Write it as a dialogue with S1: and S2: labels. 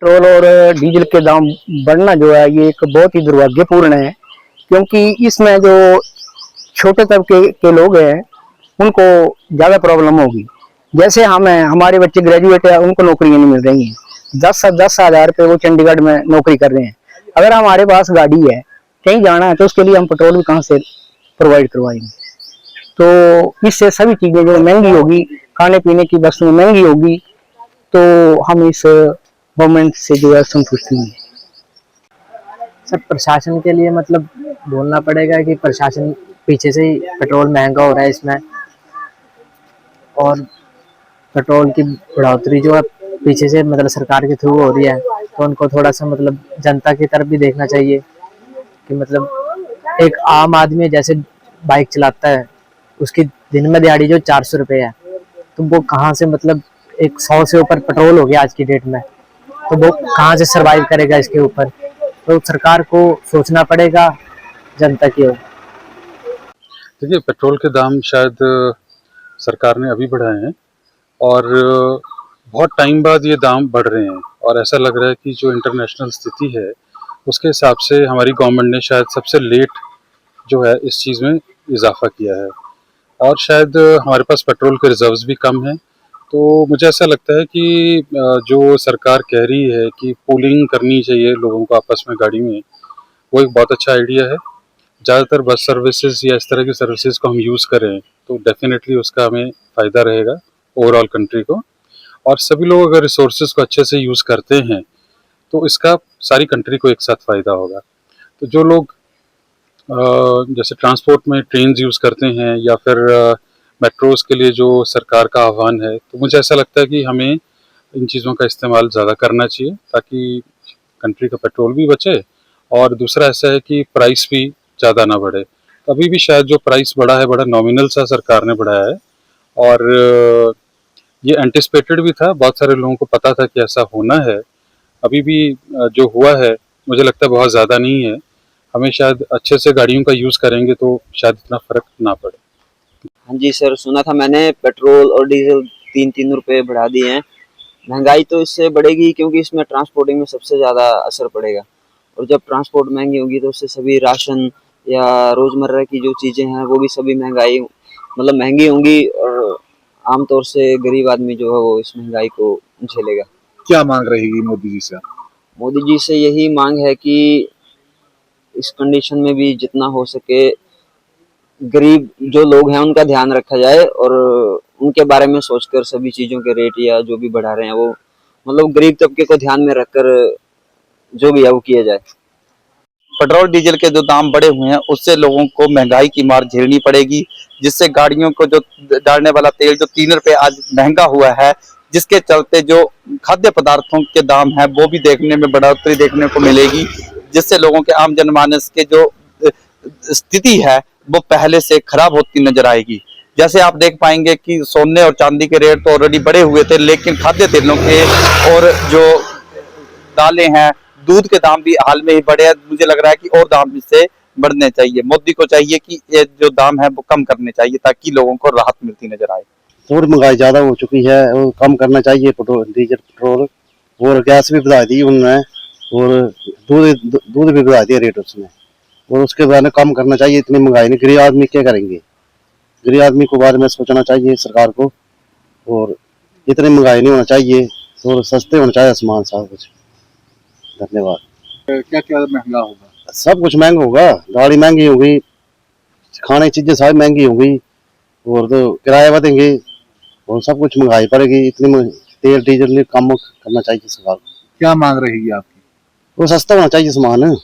S1: Petrol और diesel के दाम बढ़ना जो है ये एक बहुत ही दुर्भाग्यपूर्ण है, क्योंकि इसमें जो छोटे तबके के लोग हैं उनको ज्यादा प्रॉब्लम होगी। जैसे हम हैं, हमारे बच्चे ग्रेजुएट है, उनको नौकरियां नहीं मिल रही हैं। 10,000 रुपये वो चंडीगढ़ में नौकरी कर रहे हैं। अगर हमारे पास गाड़ी है, कहीं जाना है, तो उसके लिए हम पेट्रोल भी कहाँ से प्रोवाइड करवाएंगे। तो इससे सभी चीजें जो महंगी होगी, खाने पीने की वस्तुएं महंगी होगी, तो हम इस गवर्नमेंट से जो है संतुष्ट नहीं है।
S2: सर प्रशासन के लिए मतलब बोलना पड़ेगा कि प्रशासन पीछे से ही पेट्रोल महंगा हो रहा है इसमें, और पेट्रोल की बढ़ोतरी जो है पीछे से मतलब सरकार के थ्रू हो रही है, तो उनको थोड़ा सा मतलब जनता की तरफ भी देखना चाहिए कि मतलब एक आम आदमी जैसे बाइक चलाता है, उसकी दिन में दिहाड़ी जो 400 रुपये है, तो वो कहाँ से मतलब एक 100 से ऊपर पेट्रोल हो गया आज की डेट में, तो वो कहाँ से सरवाइव करेगा इसके ऊपर। तो सरकार को सोचना पड़ेगा जनता की ओर।
S3: देखिए, पेट्रोल के दाम शायद सरकार ने अभी बढ़ाए हैं और बहुत टाइम बाद ये दाम बढ़ रहे हैं, और ऐसा लग रहा है कि जो इंटरनेशनल स्थिति है उसके हिसाब से हमारी गवर्नमेंट ने शायद सबसे लेट जो है इस चीज़ में इजाफा किया है, और शायद हमारे पास पेट्रोल के रिजर्व्स भी कम हैं। तो मुझे ऐसा लगता है कि जो सरकार कह रही है कि पूलिंग करनी चाहिए लोगों को आपस में गाड़ी में, वो एक बहुत अच्छा आइडिया है। ज़्यादातर बस सर्विसेज या इस तरह की सर्विसेज को हम यूज़ करें तो डेफिनेटली उसका हमें फ़ायदा रहेगा ओवरऑल कंट्री को, और सभी लोग अगर रिसोर्सेज को अच्छे से यूज़ करते हैं तो इसका सारी कंट्री को एक साथ फ़ायदा होगा। तो जो लोग जैसे ट्रांसपोर्ट में ट्रेन यूज़ करते हैं या फिर मेट्रोज़ के लिए जो सरकार का आह्वान है, तो मुझे ऐसा लगता है कि हमें इन चीज़ों का इस्तेमाल ज़्यादा करना चाहिए ताकि कंट्री का पेट्रोल भी बचे, और दूसरा ऐसा है कि प्राइस भी ज़्यादा ना बढ़े। तो अभी भी शायद जो प्राइस बढ़ा है बड़ा नॉमिनल सा सरकार ने बढ़ाया है, और ये एंटिसिपेटेड भी था, बहुत सारे लोगों को पता था कि ऐसा होना है। अभी भी जो हुआ है मुझे लगता है बहुत ज़्यादा नहीं है। हमें शायद अच्छे से गाड़ियों का यूज़ करेंगे तो शायद इतना फ़र्क ना पड़े।
S4: हाँ जी सर, सुना था मैंने पेट्रोल और डीजल 3-3 रुपए बढ़ा दिए हैं। महंगाई तो इससे बढ़ेगी क्योंकि इसमें ट्रांसपोर्टिंग में सबसे ज़्यादा असर पड़ेगा, और जब ट्रांसपोर्ट महंगी होगी तो उससे सभी राशन या रोज़मर्रा की जो चीज़ें हैं वो भी सभी महंगाई मतलब महंगी होंगी, और आमतौर से गरीब आदमी जो है वो इस महंगाई को झेलेगा।
S5: क्या मांग रहेगी मोदी जी से?
S4: मोदी जी से यही मांग है कि इस कंडीशन में भी जितना हो सके गरीब जो लोग हैं उनका ध्यान रखा जाए, और उनके बारे में सोचकर सभी चीज़ों के रेट या जो भी बढ़ा रहे हैं वो मतलब गरीब तबके को ध्यान में रखकर जो भी है वो किया जाए।
S6: पेट्रोल डीजल के जो दाम बढ़े हुए हैं उससे लोगों को महंगाई की मार झेलनी पड़ेगी, जिससे गाड़ियों को जो डालने वाला तेल जो 3 रुपए आज महंगा हुआ है, जिसके चलते जो खाद्य पदार्थों के दाम है वो भी देखने में बढ़ोतरी देखने को मिलेगी, जिससे लोगों के आम जनमानस के जो स्थिति है वो पहले से खराब होती नजर आएगी। जैसे आप देख पाएंगे कि सोने और चांदी के रेट तो ऑलरेडी बढ़े हुए थे, लेकिन खाद्य तेलों के और जो दालें हैं, दूध के दाम भी हाल में ही बढ़े हैं। मुझे लग रहा है कि और दाम इससे बढ़ने चाहिए। मोदी को चाहिए कि ये जो दाम है वो कम करने चाहिए ताकि लोगों को राहत मिलती नजर आए।
S7: थोड़ी महंगाई ज़्यादा हो चुकी है, वो कम करना चाहिए पेट्रोल डीजल पेट्रोल, और गैस भी बढ़ा दी उन्होंने, और दूध भी बढ़ा दिया रेट उसमें, और उसके बाद कम करना चाहिए। इतनी महंगाई नहीं, गरीब आदमी क्या करेंगे? गरीब आदमी को बाद में सोचना चाहिए सरकार को, और इतनी महंगाई नहीं होना चाहिए, और सस्ते होना चाहिए सामान सब कुछ। धन्यवाद।
S5: क्या क्या महंगा होगा?
S7: सब कुछ महंगा होगा, गाड़ी महंगी होगी, खाने की चीजें सारी महंगी होगी, और तो किराए बढ़ेंगे, और सब कुछ महंगाई पड़ेगी। इतनी तेल डीजल कम करना चाहिए सरकार को।
S5: क्या मांग रहेगी आपकी?
S7: वो सस्ता होना चाहिए सामान।